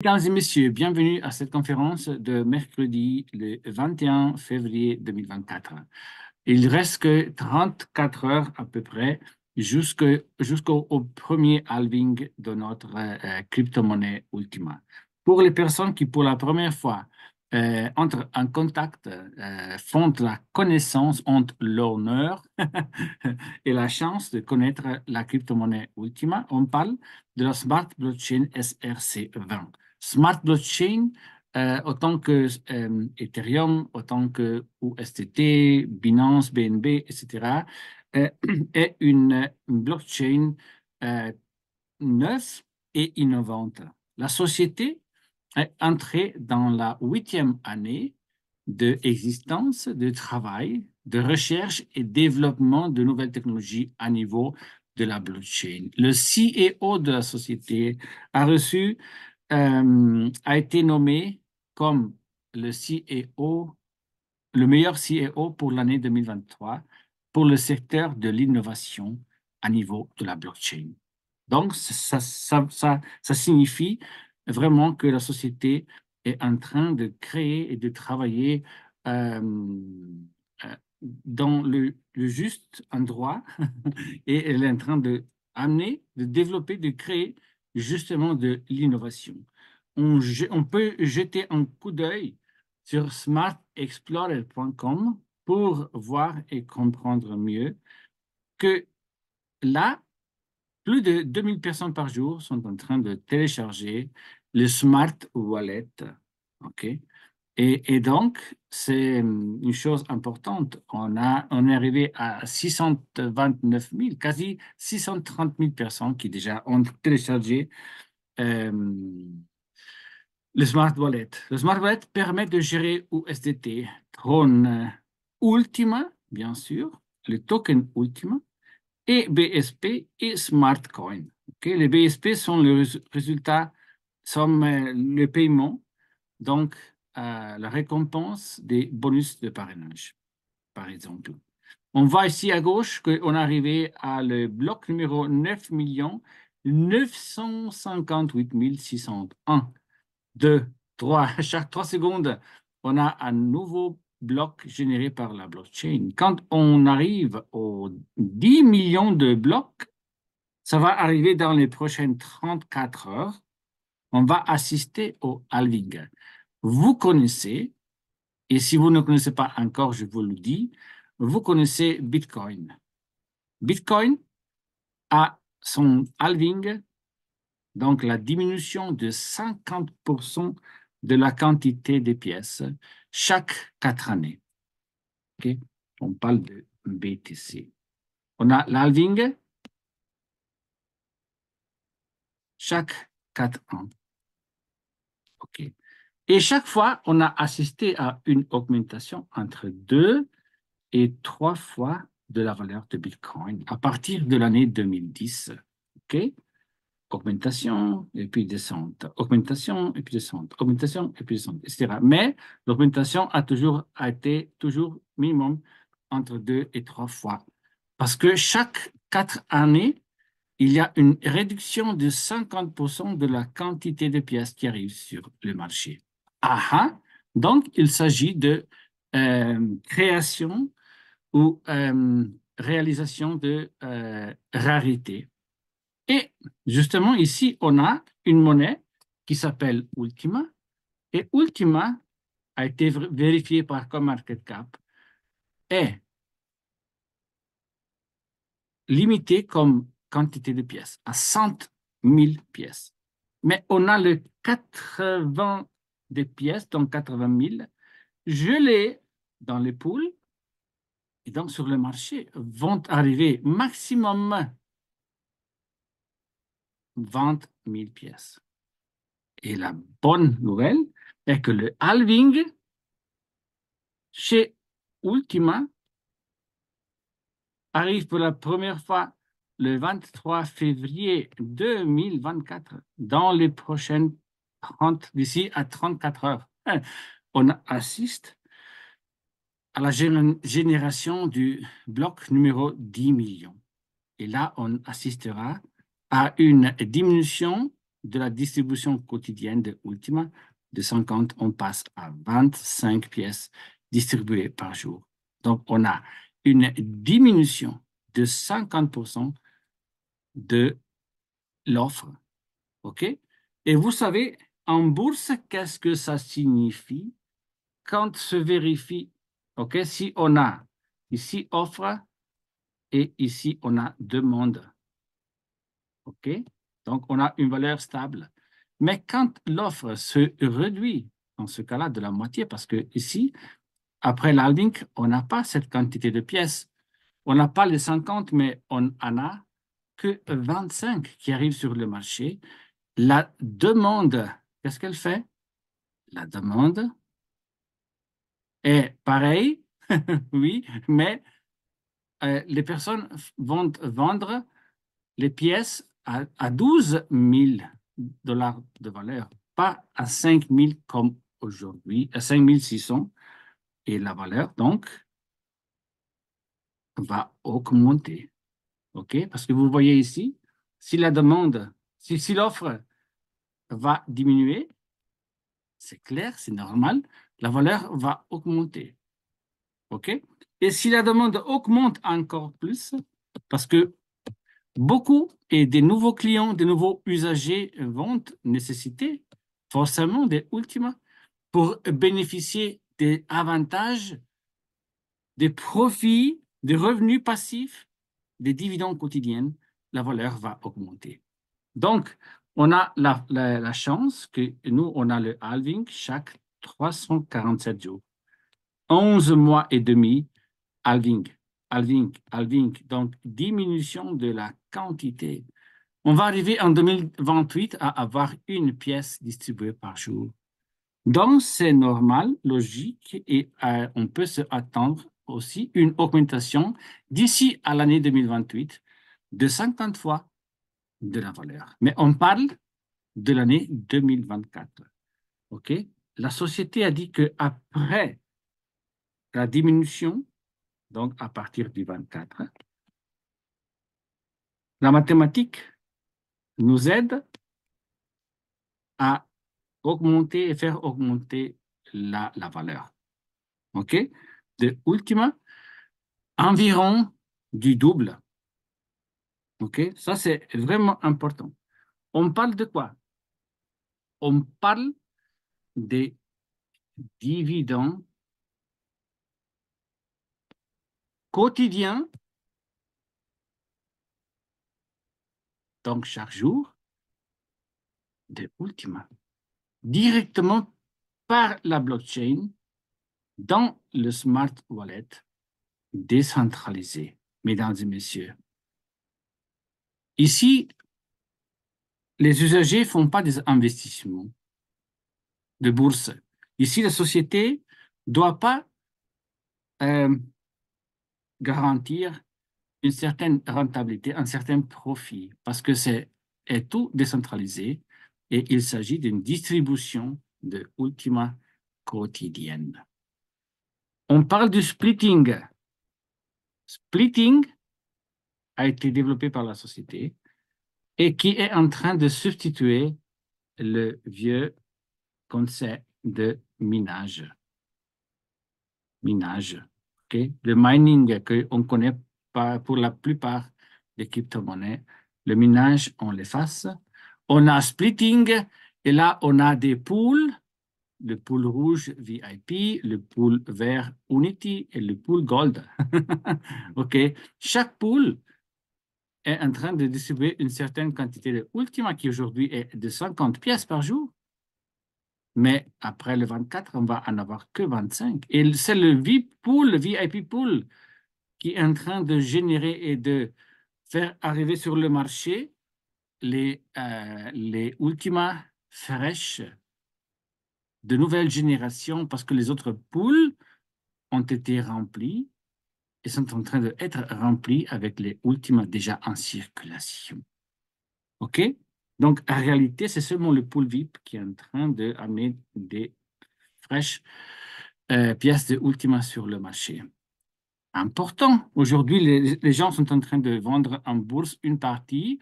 Mesdames et messieurs, bienvenue à cette conférence de mercredi le 21 février 2024. Il reste que 34 heures à peu près jusqu'au premier halving de notre crypto-monnaie Ultima. Pour les personnes qui, pour la première fois, entrent en contact, font la connaissance, ont l'honneur et la chance de connaître la crypto-monnaie Ultima, on parle de la Smart Blockchain SRC20. Smart Blockchain, autant que Ethereum, autant que USDT, Binance, BNB, etc., euh, est une blockchain euh, neuve et innovante. La société est entrée dans la 8e année d'existence, de travail, de recherche et développement de nouvelles technologies à niveau de la blockchain. Le CEO de la société a reçu a été nommé comme le CEO, le meilleur CEO pour l'année 2023 pour le secteur de l'innovation à niveau de la blockchain. Donc, ça signifie vraiment que la société est en train de créer et de travailler euh, dans le juste endroit et elle est en train de amener, de développer, de créer justement de l'innovation. On peut jeter un coup d'œil sur smartexplorer.com pour voir et comprendre mieux que là, plus de 2000 personnes par jour sont en train de télécharger le Smart Wallet. OK? Et donc, c'est une chose importante. On est arrivé à 629 000, quasi 630 000 personnes qui déjà ont téléchargé euh, le Smart Wallet. Le Smart Wallet permet de gérer USDT, Tron Ultima, bien sûr, le token Ultima, et BSP et Smartcoin. Okay? Les BSP sont le résultat, sont le paiement, donc la récompense des bonus de parrainage, par exemple. On voit ici à gauche qu'on est arrivé à le bloc numéro 9 958 601. 2, 3. Chaque 3 secondes, on a un nouveau bloc généré par la blockchain. Quand on arrive aux 10 millions de blocs, ça va arriver dans les prochaines 34 heures. On va assister au halving. Vous connaissez, et si vous ne connaissez pas encore, je vous le dis, vous connaissez Bitcoin. Bitcoin a son halving, donc la diminution de 50% de la quantité des pièces chaque 4 années. Okay? On parle de BTC. On a l'halving chaque 4 ans. OK. Et chaque fois, on a assisté à une augmentation entre 2 et 3 fois de la valeur de Bitcoin à partir de l'année 2010. OK? Augmentation et puis descente, augmentation et puis descente, augmentation et puis descente, etc. Mais l'augmentation a été toujours minimum entre 2 et 3 fois. Parce que chaque 4 années, il y a une réduction de 50% de la quantité de pièces qui arrivent sur le marché. Ah, donc, il s'agit de création ou réalisation de rarité. Et justement, ici, on a une monnaie qui s'appelle Ultima. Et Ultima a été vérifiée par CoinMarketCap est limitée comme quantité de pièces à 100 000 pièces. Mais on a le 80 des pièces, donc 80 000, gelées dans les poules et donc sur le marché vont arriver maximum 20 000 pièces. Et la bonne nouvelle est que le halving chez Ultima arrive pour la première fois le 23 février 2024 dans les prochaines 30, d'ici à 34 heures. On assiste à la génération du bloc numéro 10 millions. Et là, on assistera à une diminution de la distribution quotidienne de Ultima. De 50, on passe à 25 pièces distribuées par jour. Donc, on a une diminution de 50% de l'offre. OK? Et vous savez, en bourse, qu'est-ce que ça signifie quand se vérifie, OK, si on a ici offre et ici on a demande. OK? Donc, on a une valeur stable. Mais quand l'offre se réduit, dans ce cas-là, de la moitié, parce que ici, après l'halving, on n'a pas cette quantité de pièces. On n'a pas les 50, mais on en a que 25 qui arrivent sur le marché. La demande, qu'est-ce qu'elle fait? La demande est pareille, oui, mais les personnes vont vendre les pièces à 12 000 dollars de valeur, pas à 5 000 comme aujourd'hui, à 5 600. Et la valeur, donc, va augmenter. OK? Parce que vous voyez ici, si la demande, si l'offre va diminuer, c'est clair, c'est normal, la valeur va augmenter. OK? Et si la demande augmente encore plus, parce que beaucoup et des nouveaux clients, des nouveaux usagers vont nécessiter forcément des Ultima pour bénéficier des avantages, des profits, des revenus passifs, des dividendes quotidiens, la valeur va augmenter. Donc, on a la chance que nous, on a le halving chaque 347 jours. 11 mois et demi, halving, halving, halving. Donc, diminution de la quantité. On va arriver en 2028 à avoir une pièce distribuée par jour. Donc, c'est normal, logique, et on peut se attendre aussi une augmentation d'ici à l'année 2028 de 50 fois de la valeur. Mais on parle de l'année 2024. OK? La société a dit qu'après la diminution, donc à partir du 24, la mathématique nous aide à augmenter et faire augmenter la valeur. OK? De Ultima, environ du double. OK? Ça, c'est vraiment important. On parle de quoi? On parle des dividendes quotidiens, donc chaque jour, de Ultima, directement par la blockchain dans le smart wallet décentralisé, mesdames et messieurs. Ici, les usagers ne font pas des investissements de bourse. Ici, la société ne doit pas garantir une certaine rentabilité, un certain profit, parce que c'est tout décentralisé et il s'agit d'une distribution de Ultima quotidienne. On parle du splitting. Splitting a été développé par la société et qui est en train de substituer le vieux concept de minage. Minage, okay? Le mining qu'on connaît pas pour la plupart des crypto-monnaies. Le minage, on l'efface. On a splitting et là, on a des pools. Le pool rouge VIP, le pool vert Unity et le pool Gold. OK. Chaque pool est en train de distribuer une certaine quantité de Ultima qui aujourd'hui est de 50 pièces par jour. Mais après le 24, on va en avoir que 25. Et c'est le VIP pool, le VIP pool, qui est en train de générer et de faire arriver sur le marché les Ultima fraîches de nouvelle génération parce que les autres pools ont été remplis et sont en train d'être remplis avec les Ultima déjà en circulation. OK? Donc, en réalité, c'est seulement le pool VIP qui est en train d'amener des fraîches pièces de Ultima sur le marché. Important. Aujourd'hui, les gens sont en train de vendre en bourse une partie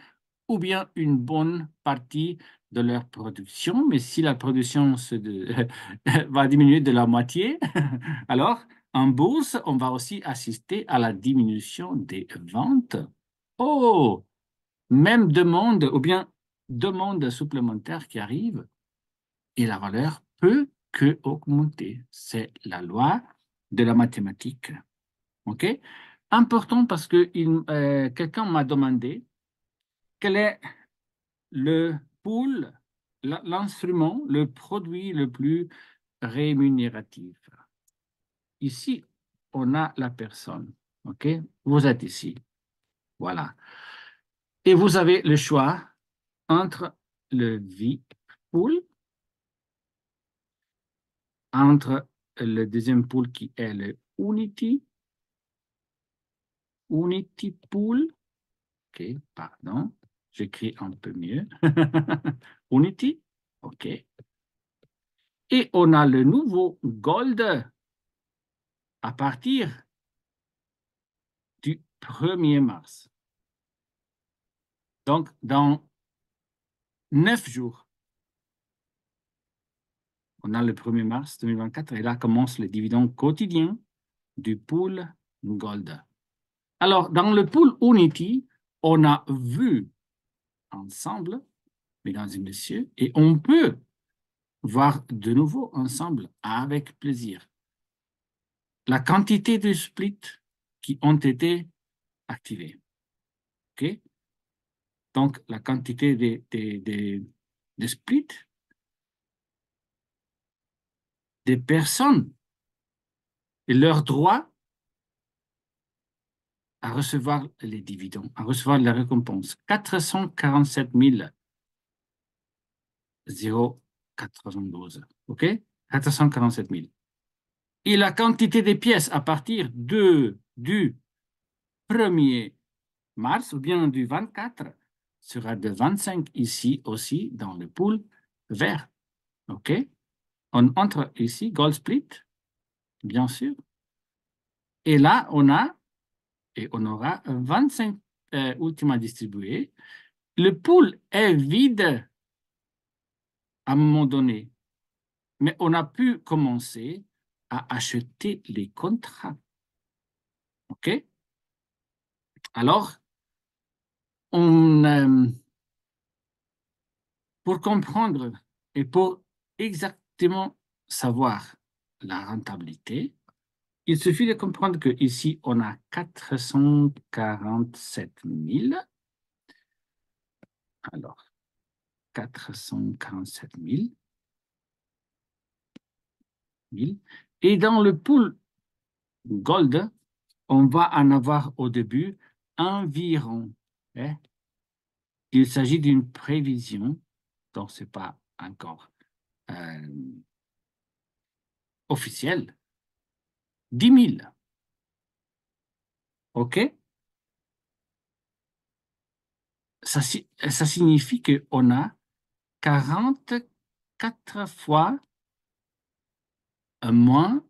ou bien une bonne partie de leur production, mais si la production va diminuer de la moitié, alors en bourse, on va aussi assister à la diminution des ventes. Oh, même demande ou bien demande supplémentaire qui arrive et la valeur peut que augmenter. C'est la loi de la mathématique. OK? Important parce que quelqu'un m'a demandé quel est le pool, l'instrument, le produit le plus rémunératif. Ici, on a la personne. OK? Vous êtes ici. Voilà. Et vous avez le choix entre le V-pool, entre le deuxième pool qui est le Unity pool. OK, pardon. J'écris un peu mieux. Unity. OK. Et on a le nouveau Gold à partir du 1er mars. Donc, dans 9 jours, on a le 1er mars 2024 et là commence le dividende quotidien du pool Gold. Alors, dans le pool Unity, on a vu ensemble, mesdames et messieurs, et on peut voir de nouveau ensemble avec plaisir la quantité de splits qui ont été activés. OK? Donc, la quantité de splits des personnes et leur droit à recevoir les dividendes, à recevoir les récompenses. 447 092. OK? 447 000. Et la quantité des pièces à partir du 1er mars ou bien du 24 sera de 25 ici aussi dans le pool vert. OK? On entre ici, Gold Split, bien sûr. Et là, on aura 25 ultimes distribués. Le pool est vide à un moment donné, mais on a pu commencer à acheter les contrats. OK? Alors, pour comprendre et pour exactement savoir la rentabilité, il suffit de comprendre qu'ici, on a 447 000. Alors, 447 000. Et dans le pool Gold, on va en avoir au début environ. Il s'agit d'une prévision, donc ce n'est pas encore officiel. 10 000. OK? Ça signifie qu'on a 44 fois moins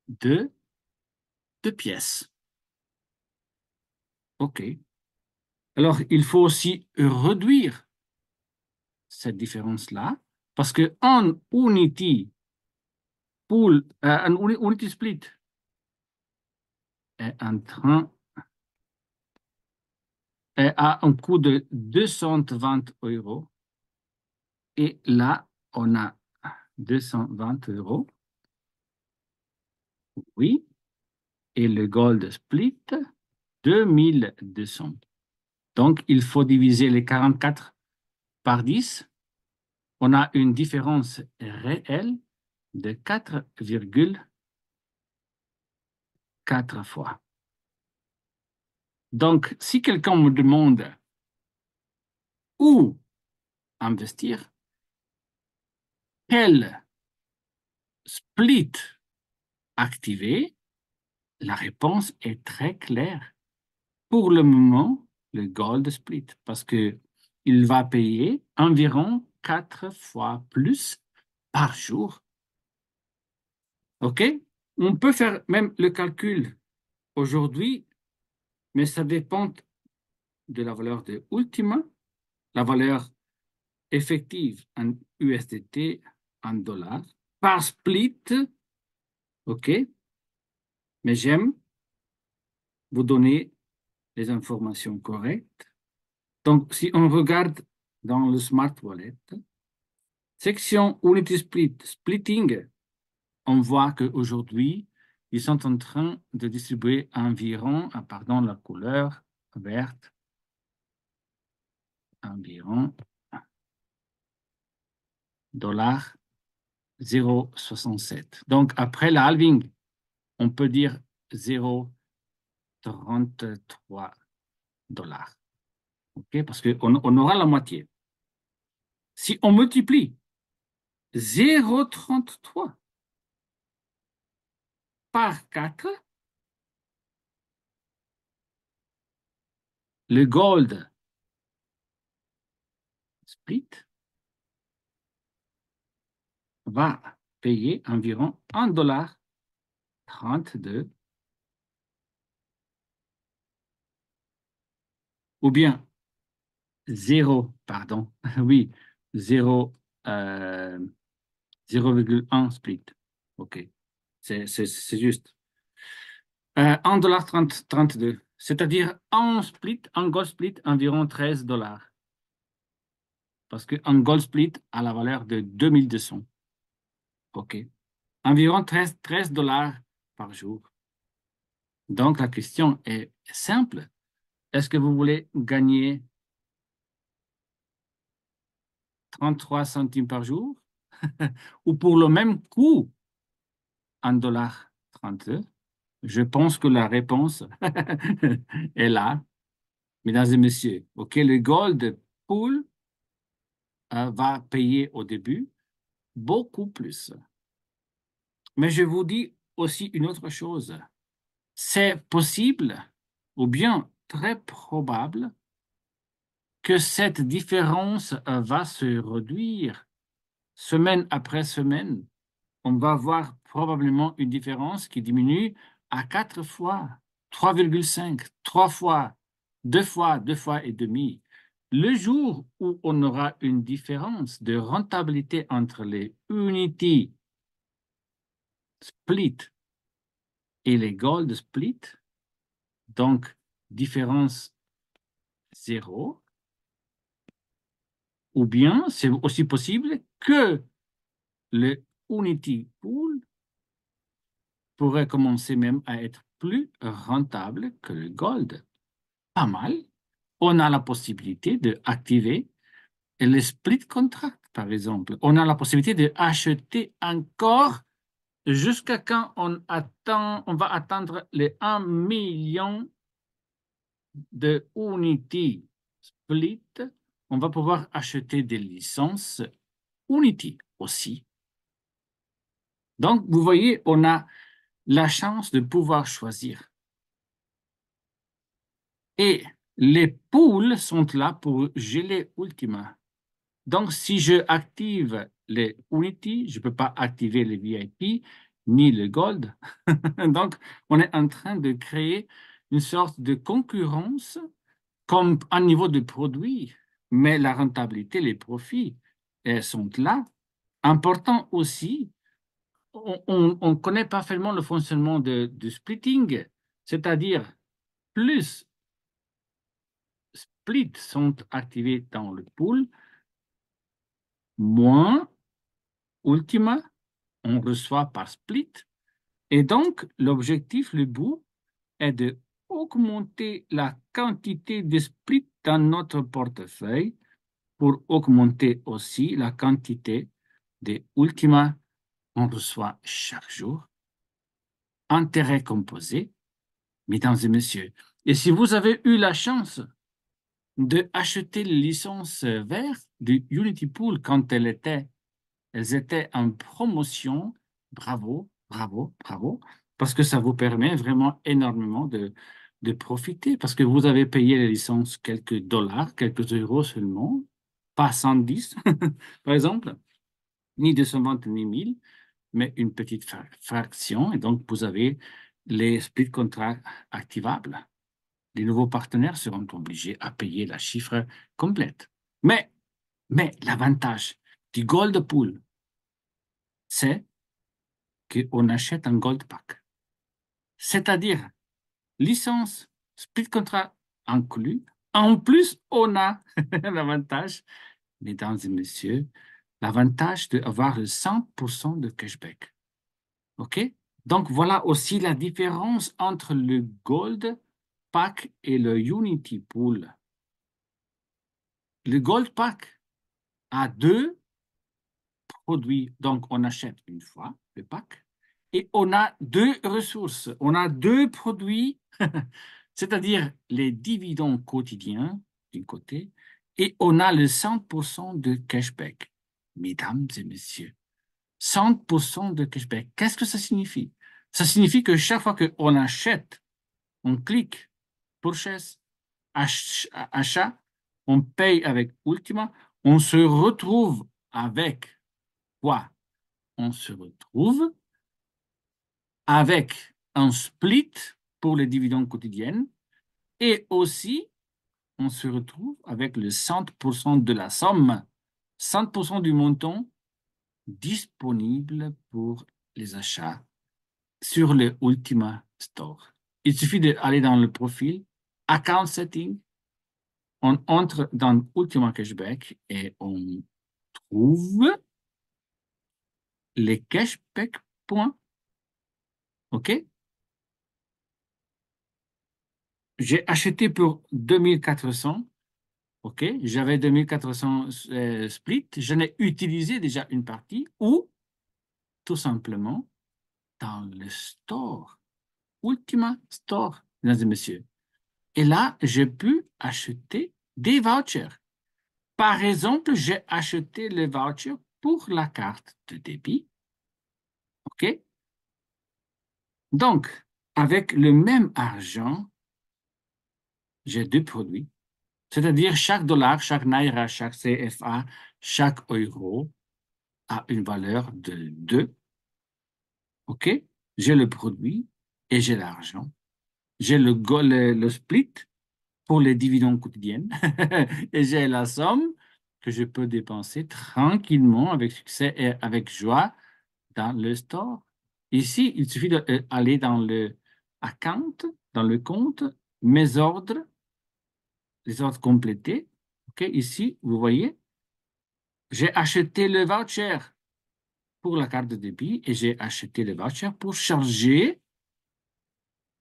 de pièces. OK. Alors, il faut aussi réduire cette différence-là parce qu'un Unity pool, un Unity split est a un coût de 220 €. Et là, on a 220 €. Oui. Et le Gold Split, 2200. Donc, il faut diviser les 44 par 10. On a une différence réelle de 4,4 fois. Donc, si quelqu'un me demande où investir, quel split activer, la réponse est très claire. Pour le moment, le Gold Split, parce qu'il va payer environ 4 fois plus par jour. OK? On peut faire même le calcul aujourd'hui, mais ça dépend de la valeur de Ultima, la valeur effective en USDT, en dollars, par split, OK, mais j'aime vous donner les informations correctes. Donc, si on regarde dans le Smart Wallet, section Unity Split, Splitting, on voit qu'aujourd'hui, ils sont en train de distribuer environ, pardon, la couleur verte, environ dollars 0,67. Donc, après la halving, on peut dire 0,33 dollars. OK? Parce qu'on aura la moitié. Si on multiplie 0,33 par 4, le gold split va payer environ 1,32 $, ou bien 0, pardon, oui, 0, 0,1 split. OK, c'est juste. 1,32 $, c'est-à-dire un gold split environ 13 dollars. Parce qu'un gold split a la valeur de 2200. OK. Environ 13 dollars par jour. Donc, la question est simple. Est-ce que vous voulez gagner 33 centimes par jour ou pour le même coût, 1,32 $? Je pense que la réponse est là, mesdames et messieurs. OK, le gold pool va payer au début beaucoup plus. Mais je vous dis aussi une autre chose. C'est possible, ou bien très probable, que cette différence va se réduire semaine après semaine. On va voir probablement une différence qui diminue à 4 fois, 3,5, 3 fois, 2 fois et demi. Le jour où on aura une différence de rentabilité entre les Unity Split et les Gold Split, donc différence zéro, ou bien c'est aussi possible que le Unity Pool pourrait commencer même à être plus rentable que le Gold. Pas mal. On a la possibilité d'activer le split contract, par exemple. On a la possibilité d'acheter encore jusqu'à quand on va atteindre les 1 million de Unity Split. On va pouvoir acheter des licences Unity aussi. Donc, vous voyez, on a la chance de pouvoir choisir. Et les pools sont là pour geler Ultima. Donc, si je active les Unity, je ne peux pas activer les VIP ni le Gold. Donc, on est en train de créer une sorte de concurrence comme un niveau de produit, mais la rentabilité, les profits, elles sont là. Important aussi, on ne connaît pas vraiment le fonctionnement de splitting, c'est-à-dire plus splits sont activés dans le pool, moins Ultima on reçoit par split. Et donc, l'objectif, le bout, est de augmenter la quantité de splits dans notre portefeuille pour augmenter aussi la quantité de Ultima qu'on reçoit chaque jour. Intérêt composé, mesdames et messieurs. Et si vous avez eu la chance d'acheter les licences vertes de Unity Pool quand elles étaient en promotion, bravo, bravo, bravo, parce que ça vous permet vraiment énormément de profiter, parce que vous avez payé les licences quelques dollars, quelques euros seulement, pas 110, par exemple, ni 220, ni 1000, mais une petite fraction, et donc vous avez les split contracts activables. Les nouveaux partenaires seront obligés à payer la chiffre complète. Mais Mais l'avantage du Gold Pool, c'est qu'on achète un Gold Pack. C'est-à-dire licence, split contrat inclus. En plus, on a l'avantage, mesdames et messieurs, l'avantage d'avoir le 100% de cashback. OK? Donc, voilà aussi la différence entre le Gold Pack et le Unity Pool. Le Gold Pack a deux produits, donc on achète une fois le pack, et on a deux ressources. On a deux produits, c'est-à-dire les dividendes quotidiens d'un côté, et on a le 100% de cashback. Mesdames et messieurs, 100% de cashback. Qu'est-ce que ça signifie? Ça signifie que chaque fois qu'on achète, on clique, purchase, achat, on paye avec Ultima, on se retrouve avec quoi? On se retrouve avec un split pour les dividendes quotidiennes et aussi on se retrouve avec le 100% de la somme, 100% du montant disponible pour les achats sur le Ultima Store. Il suffit d'aller dans le profil Account Setting, on entre dans Ultima Cashback et on trouve les cashback points. OK? J'ai acheté pour 2400. OK? J'avais 2400 split. Je n'ai utilisé déjà une partie ou tout simplement dans le store. Ultima Store, mesdames et messieurs. Et là, j'ai pu acheter des vouchers. Par exemple, j'ai acheté le voucher pour la carte de débit. OK? Donc, avec le même argent, j'ai deux produits. C'est-à-dire chaque dollar, chaque naira, chaque CFA, chaque euro a une valeur de 2. OK? J'ai le produit et j'ai l'argent. J'ai le split pour les dividendes quotidiennes et j'ai la somme que je peux dépenser tranquillement, avec succès et avec joie dans le store. Ici, il suffit d'aller dans le account, dans le compte, mes ordres, les ordres complétés. OK? Ici, vous voyez, j'ai acheté le voucher pour la carte de débit et j'ai acheté le voucher pour charger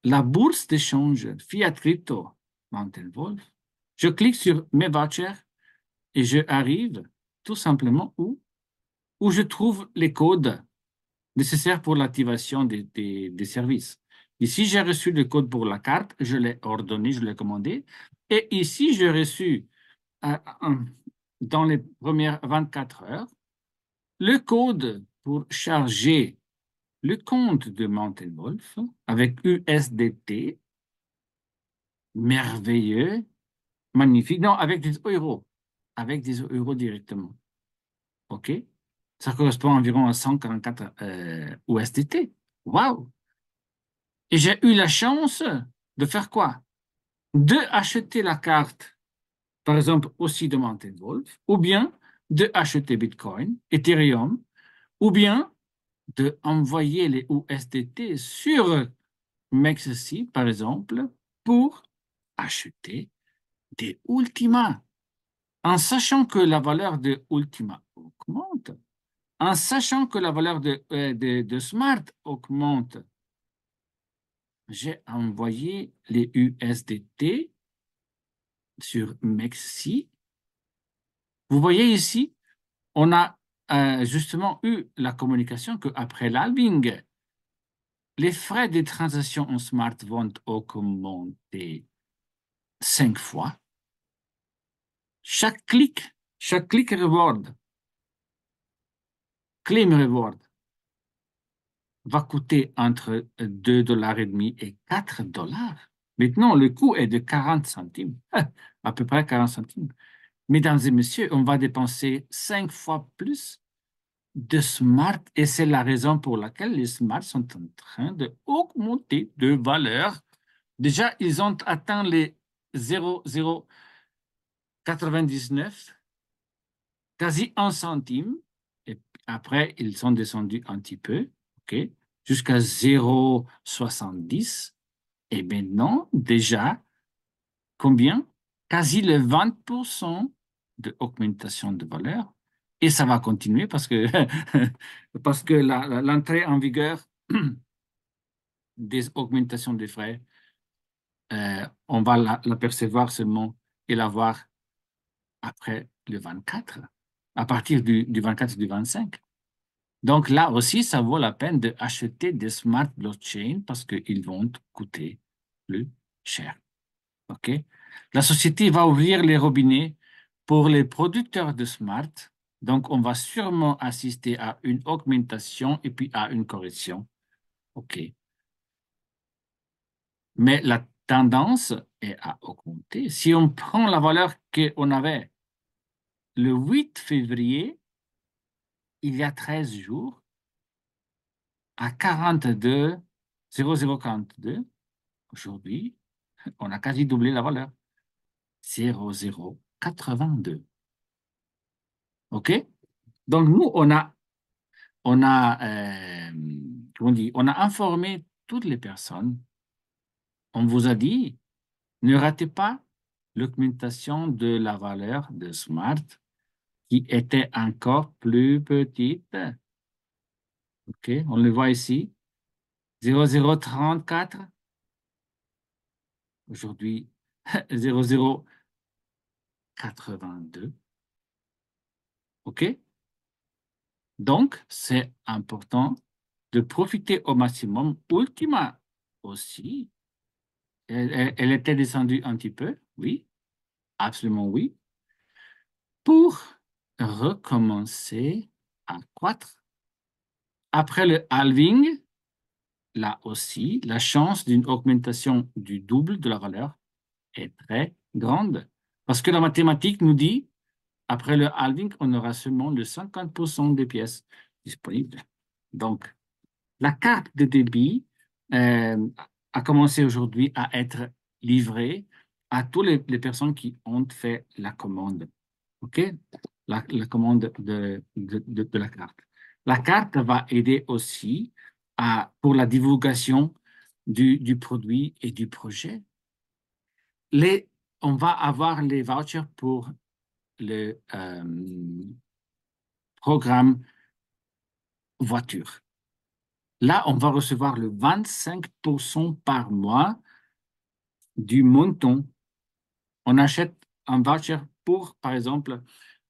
la bourse d'échange Fiat Crypto Mountain Wolf. Je clique sur mes vouchers et je arrive tout simplement où je trouve les codes nécessaires pour l'activation des services. Ici, j'ai reçu le code pour la carte, je l'ai ordonné, je l'ai commandé. Et ici, j'ai reçu dans les premières 24 heures le code pour charger le compte de Mountain Wolf avec USDT, merveilleux, magnifique. Non, avec des euros directement. OK? Ça correspond environ à 144 USDT. Waouh! Et j'ai eu la chance de faire quoi? De acheter la carte, par exemple, aussi de Mountain Wolf, ou bien de acheter Bitcoin, Ethereum, ou bien de envoyer les USDT sur Mexi, par exemple, pour acheter des Ultima. En sachant que la valeur de Ultima augmente, en sachant que la valeur de Smart augmente, j'ai envoyé les USDT sur Mexi. Vous voyez ici, on a justement eu la communication qu'après l'halving, les frais de transaction en Smart vont augmenter 5 fois. Chaque click reward, claim reward, va coûter entre 2,5 $ et 4 $. Maintenant, le coût est de 40 centimes, à peu près 40 centimes. Mesdames et messieurs, on va dépenser 5 fois plus de smart et c'est la raison pour laquelle les smarts sont en train d'augmenter de valeur. Déjà, ils ont atteint les 0,099 quasi 1 centime. Et après, ils sont descendus un petit peu, OK, jusqu'à 0,70. Et maintenant, déjà, combien? Quasi le 20% d'augmentation de valeur. Et ça va continuer parce que, parce que l'entrée en vigueur des augmentations des frais, on va l'apercevoir seulement et la voir après le 24, à partir du 24 et du 25. Donc là aussi, ça vaut la peine d'acheter des smart blockchains parce qu'ils vont coûter plus cher. OK? La société va ouvrir les robinets pour les producteurs de smart. Donc, on va sûrement assister à une augmentation et puis à une correction. OK. Mais la tendance est à augmenter. Si on prend la valeur qu'on avait le 8 février, il y a 13 jours, à 42, 0,042, aujourd'hui, on a quasi doublé la valeur. 0,082. OK? Donc, nous, comment on dit, on a informé toutes les personnes. On vous a dit, ne ratez pas l'augmentation de la valeur de Smart qui était encore plus petite. OK, on le voit ici, 0,034. Aujourd'hui, 0,082. OK? Donc, c'est important de profiter au maximum. Ultima aussi, elle était descendue un petit peu, oui, absolument oui, pour recommencer à croître. Après le halving, là aussi, la chance d'une augmentation du double de la valeur est très grande. Parce que la mathématique nous dit, après le halving, on aura seulement le 50% des pièces disponibles. Donc, la carte de débit a commencé aujourd'hui à être livrée à toutes les personnes qui ont fait la commande. OK? La commande de la carte. La carte va aider aussi pour la divulgation du produit et du projet. On va avoir les vouchers pour le programme voiture. Là, on va recevoir le 25% par mois du montant. On achète un voucher pour, par exemple,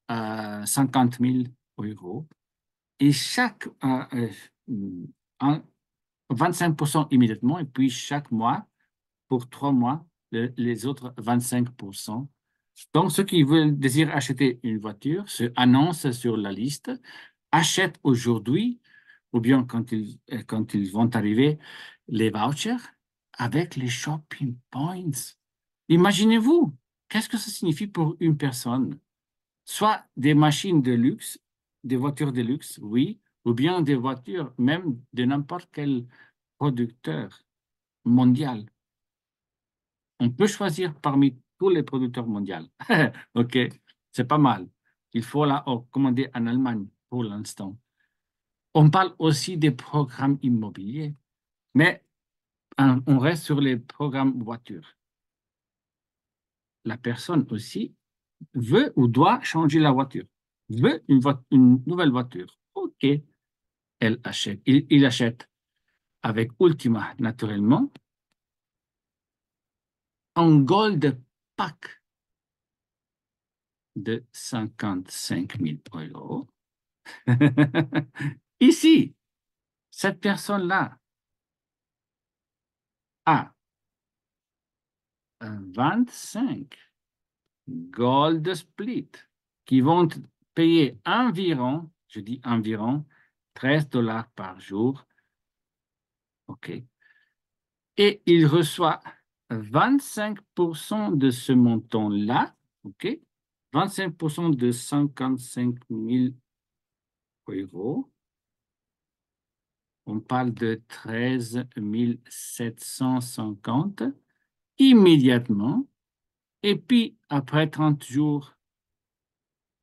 50 000 euros. Et chaque 25% immédiatement, et puis chaque mois, pour 3 mois, les autres 25%. Donc, ceux qui veulent désirent acheter une voiture se annoncent sur la liste, achètent aujourd'hui, ou bien quand ils vont arriver, les vouchers avec les shopping points. Imaginez-vous, qu'est-ce que ça signifie pour une personne? Soit des machines de luxe, des voitures de luxe, oui, ou bien des voitures même de n'importe quel producteur mondial. On peut choisir parmi tous les producteurs mondiaux. OK, c'est pas mal. Il faut la commander en Allemagne pour l'instant. On parle aussi des programmes immobiliers, mais on reste sur les programmes voitures. La personne aussi veut ou doit changer la voiture, veut une nouvelle voiture. OK, elle achète. Il achète avec Ultima, naturellement, un Gold Pack de 55 000 euros. Ici, cette personne-là a 25 Gold Split qui vont payer environ, je dis environ, 13 dollars par jour. OK. Et il reçoit 25% de ce montant-là. OK. 25% de 55 000 euros. On parle de 13 750 immédiatement. Et puis, après 30 jours,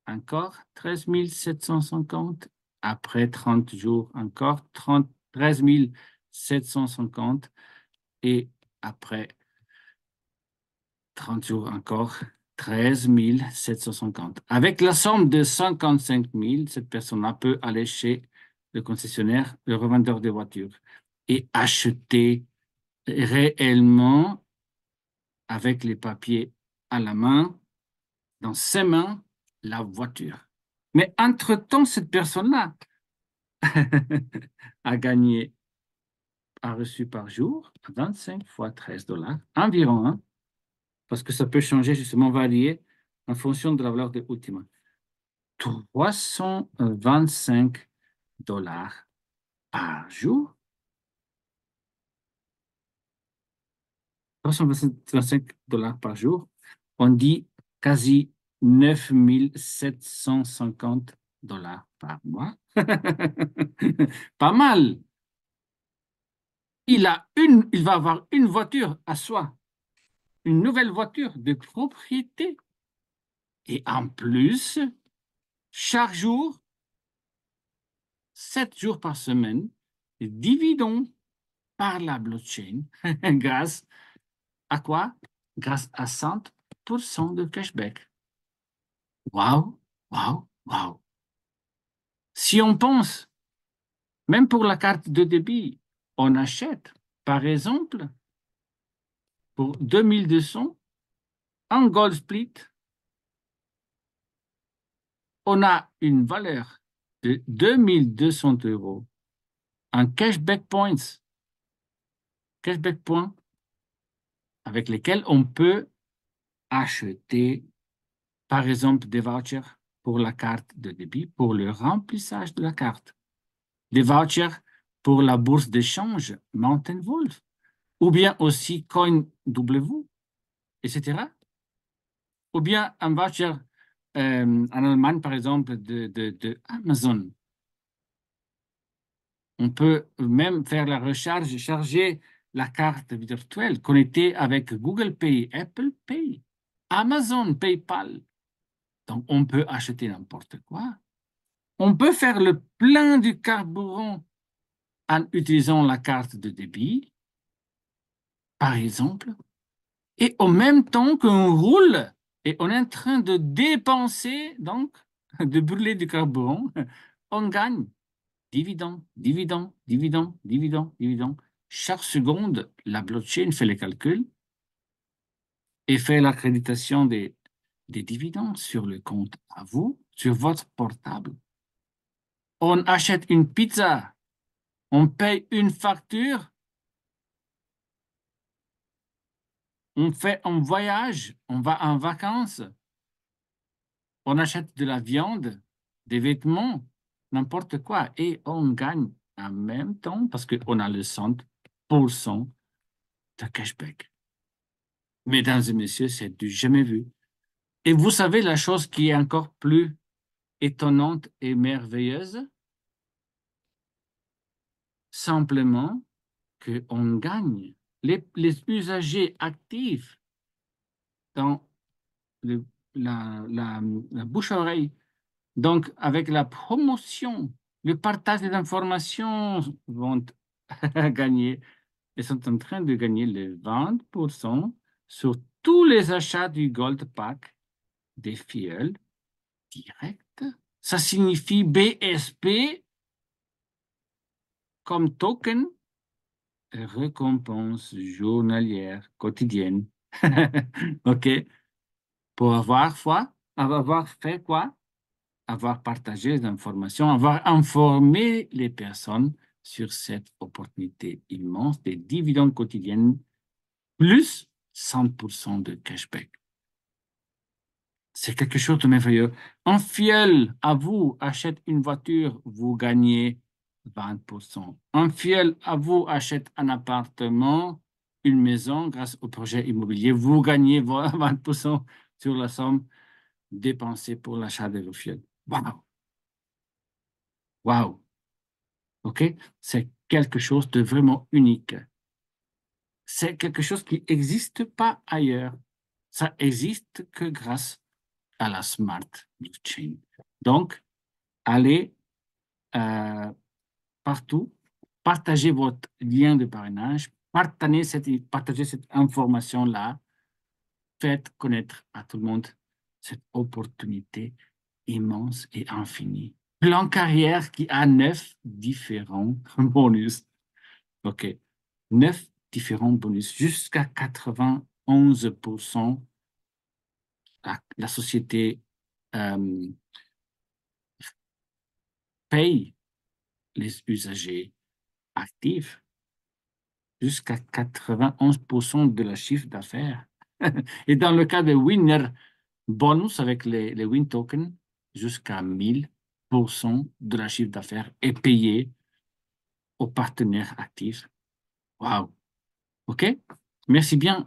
encore 13 750. Après 30 jours, encore 13 750. Et après 30 jours, encore 13 750. Avec la somme de 55 000, cette personne-là peut aller chez le concessionnaire, le revendeur de voitures, et acheter réellement, avec les papiers à la main, dans ses mains, la voiture. Mais entre-temps, cette personne-là a gagné, a reçu par jour 25 fois 13 dollars environ, hein, parce que ça peut changer, justement, varier en fonction de la valeur de Ultima. 325 dollars par jour. 325 dollars par jour. On dit quasi 9 750 dollars par mois. Pas mal. Il va avoir une voiture à soi, une nouvelle voiture de propriété. Et en plus, chaque jour, 7 jours par semaine, dividons par la blockchain grâce à quoi? Grâce à 100% de cashback. Waouh, waouh, waouh. Si on pense, même pour la carte de débit, on achète, par exemple, pour 2200, un Gold Split, on a une valeur de 2200 euros en cashback points, avec lesquels on peut acheter, par exemple, des vouchers pour la carte de débit, pour le remplissage de la carte, des vouchers pour la bourse d'échange Mountain Wolf, ou bien aussi CoinW, etc. Ou bien un voucher en Allemagne, par exemple, de Amazon. On peut même faire la recharge, charger la carte virtuelle connectée avec Google Pay, Apple Pay, Amazon, PayPal. Donc, on peut acheter n'importe quoi. On peut faire le plein du carburant en utilisant la carte de débit, par exemple, et en même temps qu'on roule et on est en train de dépenser, donc, de brûler du carburant, on gagne dividende, dividende, dividende, dividende, dividende. Chaque seconde, la blockchain fait les calculs et fait l'accréditation des dividendes sur le compte à vous, sur votre portable. On achète une pizza, on paye une facture, on fait un voyage, on va en vacances, on achète de la viande, des vêtements, n'importe quoi, et on gagne en même temps parce qu'on a le 100% de cashback. Mesdames et messieurs, c'est du jamais vu. Et vous savez la chose qui est encore plus étonnante et merveilleuse? Simplement qu'on gagne. Les usagers actifs dans le- la bouche-oreille, donc avec la promotion, le partage des informations vont gagner. Ils sont en train de gagner les 20% sur tous les achats du Gold Pack des filleuls direct. Ça signifie BSP comme token, récompense journalière quotidienne. OK? Pour avoir fait quoi? Avoir partagé les informations, avoir informé les personnes sur cette opportunité immense des dividendes quotidiennes, plus 100% de cashback. C'est quelque chose de merveilleux. Un filleul à vous achète une voiture, vous gagnez 20%. Un filleul à vous achète un appartement, une maison grâce au projet immobilier, vous gagnez 20% sur la somme dépensée pour l'achat de vos filleuls. Waouh! Waouh! OK? C'est quelque chose de vraiment unique. C'est quelque chose qui n'existe pas ailleurs. Ça existe que grâce à la Smart Blockchain. Donc, allez euh, partout, partagez votre lien de parrainage, partagez cette information-là, faites connaître à tout le monde cette opportunité immense et infinie. Plan carrière qui a 9 différents bonus. OK. 9 différents bonus, jusqu'à 91%. La société euh, paye les usagers actifs jusqu'à 91% de leur chiffre d'affaires. Et dans le cas de Winner Bonus avec les Win Tokens, jusqu'à 1000% de leur chiffre d'affaires est payé aux partenaires actifs. Wow. OK? Merci bien.